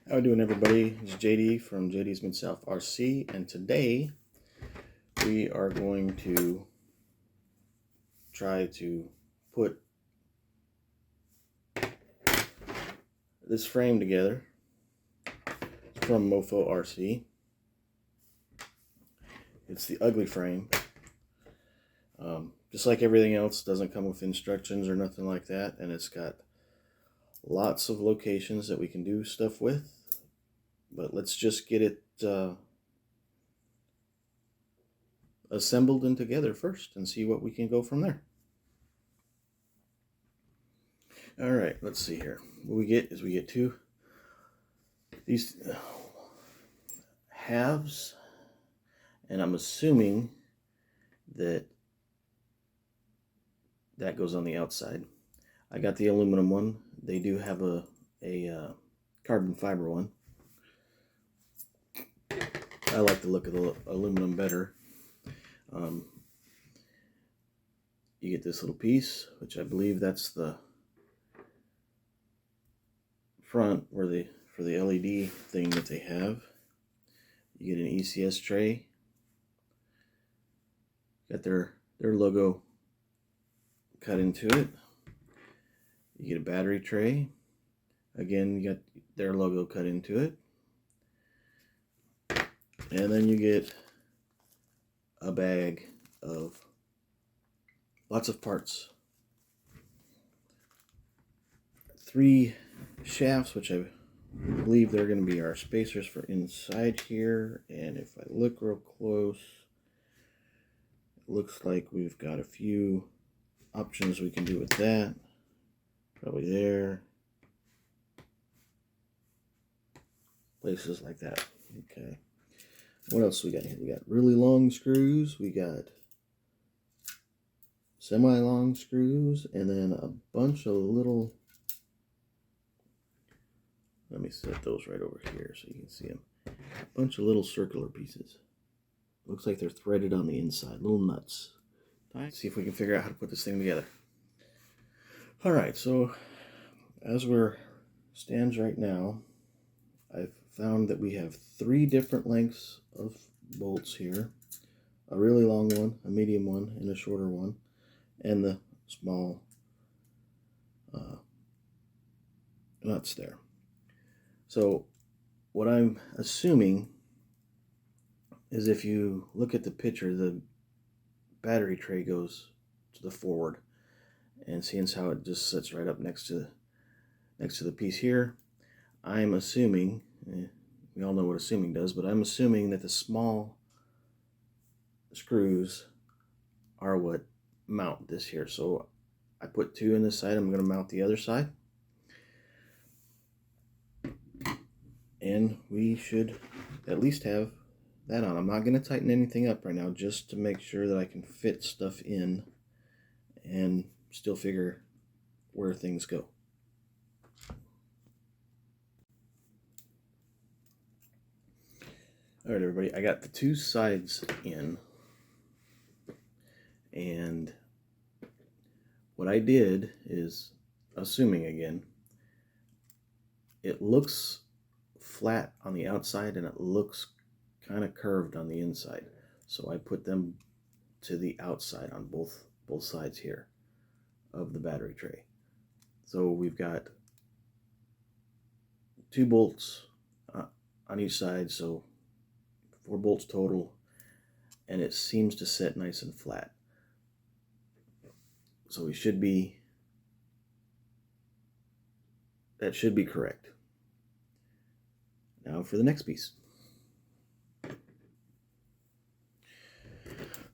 How we doing, everybody? It's JD from JD's Mid-South RC, and today we are going to try to put this frame together. It's from Mofo RC. It's the ugly frame. Just like everything else, doesn't come with instructions or nothing like that, and it's got lots of locations that we can do stuff with. But let's just get it assembled and together first and see what we can go from there. All right, let's see here. What we get is we get these halves, and I'm assuming that goes on the outside. I got the aluminum one. They do have a carbon fiber one. I like the look of the aluminum better. You get this little piece, which I believe that's the front for the LED thing that they have. You get an ECS tray. Got their logo cut into it. You get a battery tray. Again, you got their logo cut into it. And then you get a bag of lots of parts. 3 shafts, which I believe they're going to be our spacers for inside here. And if I look real close, it looks like we've got a few options we can do with that. Probably there. Places like that. Okay. What else we got here? We got really long screws. We got semi-long screws, and then a bunch of little. Let me set those right over here so you can see them. A bunch of little circular pieces. Looks like they're threaded on the inside. Little nuts. Let's see if we can figure out how to put this thing together. All right. So as we're stands right now, I've found that we have 3 different lengths of bolts here. A really long one, a medium one, and a shorter one, and the small nuts there. So what I'm assuming is, if you look at the picture, the battery tray goes to the forward, and seeing how it just sits right up next to the piece here, I'm assuming, we all know what assuming does, but I'm assuming that the small screws are what mount this here. So I put 2 in this side. I'm going to mount the other side. And we should at least have that on. I'm not going to tighten anything up right now, just to make sure that I can fit stuff in and still figure where things go. All right, everybody, I got the 2 sides in, and what I did is, assuming again, it looks flat on the outside and it looks kind of curved on the inside. So I put them to the outside on both sides here of the battery tray. So we've got 2 bolts on each side, so 4 bolts total, and it seems to sit nice and flat. So that should be correct. Now for the next piece.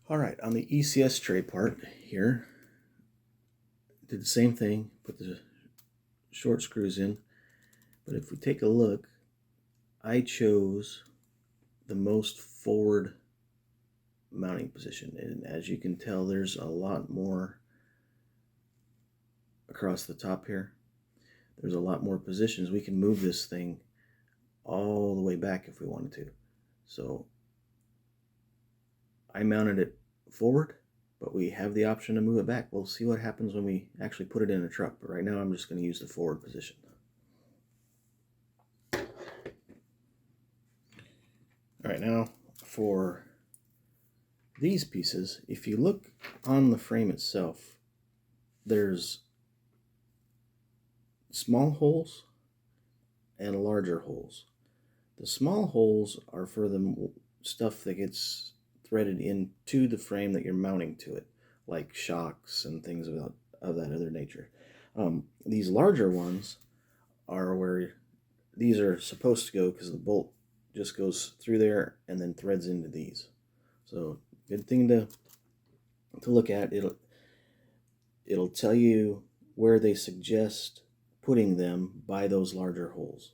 All right, on the ECS tray part here, did the same thing, put the short screws in, but if we take a look, I chose the most forward mounting position, and as you can tell, there's a lot more across the top here. There's a lot more positions. We can move this thing all the way back if we wanted to. So I mounted it forward, but we have the option to move it back. We'll see what happens when we actually put it in a truck, but right now I'm just going to use the forward position. All right, now for these pieces, if you look on the frame itself, there's small holes and larger holes. The small holes are for the stuff that gets threaded into the frame that you're mounting to it, like shocks and things of that other nature. These larger ones are where these are supposed to go, because the bolt just goes through there and then threads into these. So good thing to look at. It'll tell you where they suggest putting them by those larger holes.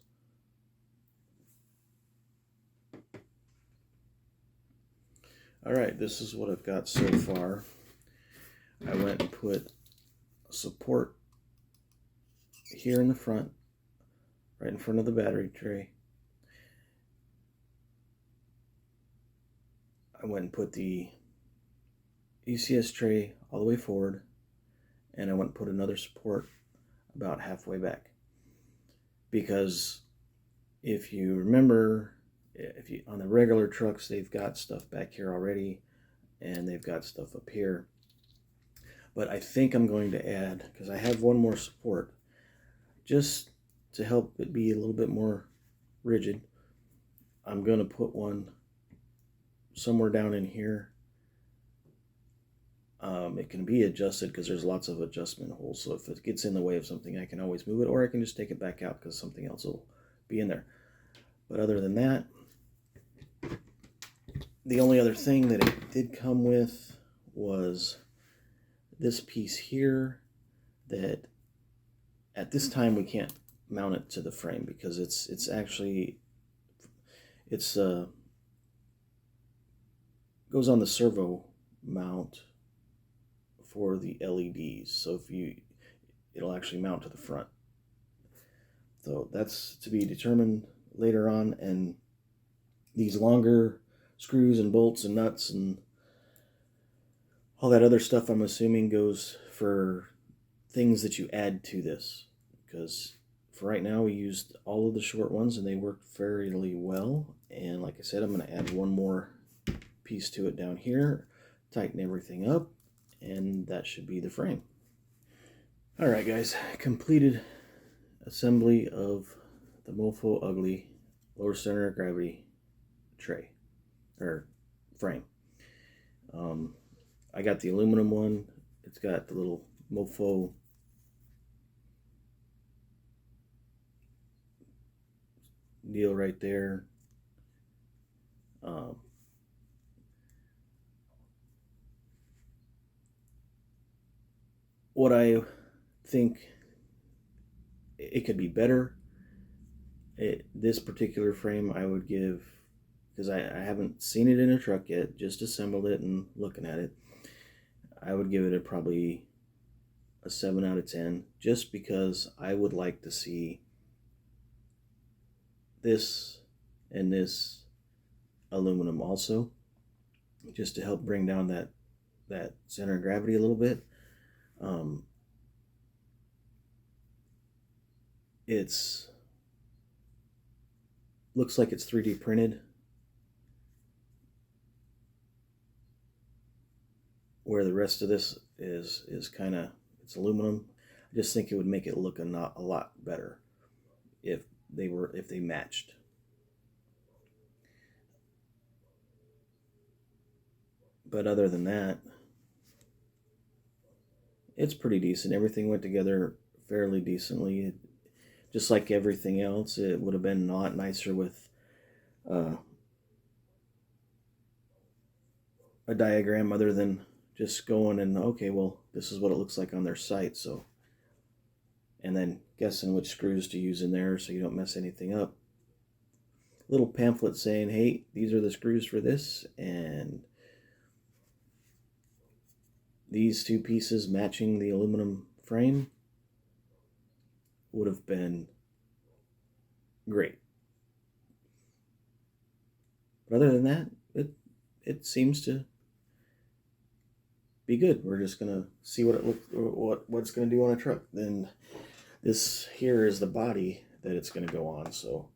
All right, this is what I've got so far. I went and put a support here in the front, right in front of the battery tray. I went and put the ECS tray all the way forward, and I went and put another support about halfway back. Because if you remember, on the regular trucks, they've got stuff back here already, and they've got stuff up here. But I think I'm going to add, because I have one more support, just to help it be a little bit more rigid, I'm going to put one somewhere down in here. It can be adjusted because there's lots of adjustment holes, so if it gets in the way of something, I can always move it, or I can just take it back out because something else will be in there. But other than that, the only other thing that it did come with was this piece here, that at this time we can't mount it to the frame because it's goes on the servo mount for the LEDs. So it'll actually mount to the front. So that's to be determined later on. And these longer screws and bolts and nuts and all that other stuff, I'm assuming, goes for things that you add to this, because for right now we used all of the short ones and they worked fairly well. And like I said, I'm going to add one more piece to it down here, tighten everything up, and that should be the frame. All right, guys, completed assembly of the Mofo Ugly lower center of gravity tray or frame. I got the aluminum one. It's got the little Mofo deal right there. What I think it could be better, this particular frame I would give, because I haven't seen it in a truck yet, just assembled it and looking at it, I would give it probably a 7 out of 10, just because I would like to see this and this aluminum also, just to help bring down that center of gravity a little bit. It's looks like it's 3D printed, where the rest of this is kind of, it's aluminum. I just think it would make it look a lot better if they matched. But other than that, it's pretty decent. Everything went together fairly decently. Just like everything else, it would have been a lot nicer with a diagram, other than just going and, okay, well, this is what it looks like on their site. So, and then guessing which screws to use in there so you don't mess anything up. Little pamphlet saying, hey, these are the screws for this, and these two pieces matching the aluminum frame would have been great. But other than that, it seems to be good. We're just gonna see what it's gonna do on a truck. Then this here is the body that it's gonna go on. So